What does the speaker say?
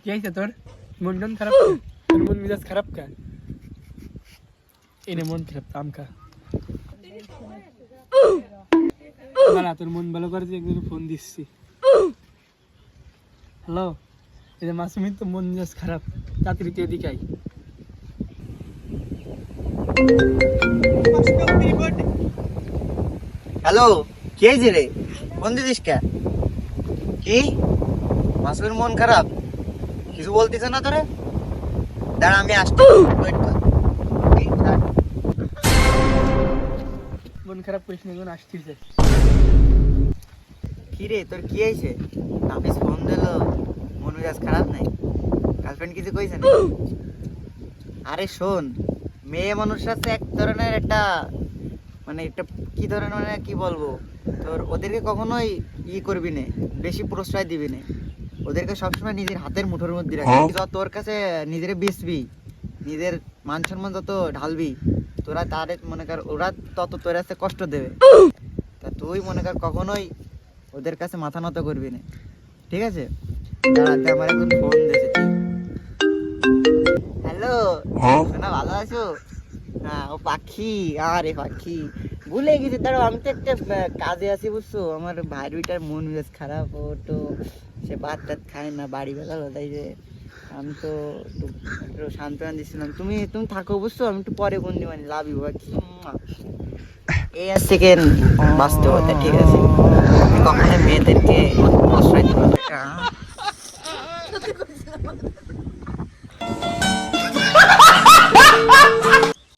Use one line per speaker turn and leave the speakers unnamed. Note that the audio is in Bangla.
কি হয়েছে তোর? মন টন খারাপ? তোর মন মেজাজ খারাপ কা? এনে মন খারাপ আম খা। দাঁড়া, তোর মন ভালো করে একজন ফোন দিচ্ছি। হ্যালো, এই যে মাসুমির তো মন মেজাজ খারাপ, তাড়াতাড়ি তুই এদিকে আই।
হ্যালো, কি হয়েছে রে? ফোন দিদিস কে? কি মাসুমের মন খারাপ? কিছু বলতেছে না তোরে? দাঁড়া আমি আসছি, ওয়েট কর।
মন খারাপ করিস না, এখন আসছিস।
কি রে তোর কি হয়েছে? নাফিস ফোন দিলো, মন মেজাজ খারাপ নাই? গার্লফ্রেন্ড কিছু কইছে না? আরে শোন, মেয়ে মানুষের সাথে এক ধরনের একটা মানে একটা কি ধরনের মানে কি বলবো তোর, ওদেরকে কখনোই করবি না, বেশি প্রশ্রয় দিবি না। ওদেরকে সবসময় নিজের হাতের মুঠোর মধ্যে রাখবি। যত তোর কাছে নিজের বেচবি, নিজের মান সম্মান যত ঢালবি, তোরা তাদের মনে কর ওরা তত তোর কাছে কষ্ট দেবে। তা তুই মনে কর কখনোই ওদের কাছে মাথা নত করবি না, ঠিক আছে? দাঁড়াতে আমার এখন ফোন দিয়েছে। হ্যালো, শোনা ভালো আছো? হ্যাঁ, ও পাখি, আরে পাখি ভুলে গেছি। দাঁড়াও, আমি তো একটা কাজে আছি বুঝছো। আমার ভাই দুইটার মন মেজাজ খারাপ, ও তো সে ভাত টাত খায় না, বাড়ি বেলালো, তাই যে আমি তো একটু সান্ত্বনা দিচ্ছিলাম। তুমি তুমি থাকো বুঝছো, আমি একটু পরে ফোন দিই, মানে লাভ ইউ পাখি। এই আর সেকেন্ড বাস্তবতা, ঠিক আছে? কখনো মেয়েদেরকে প্রশ্রয় দিতে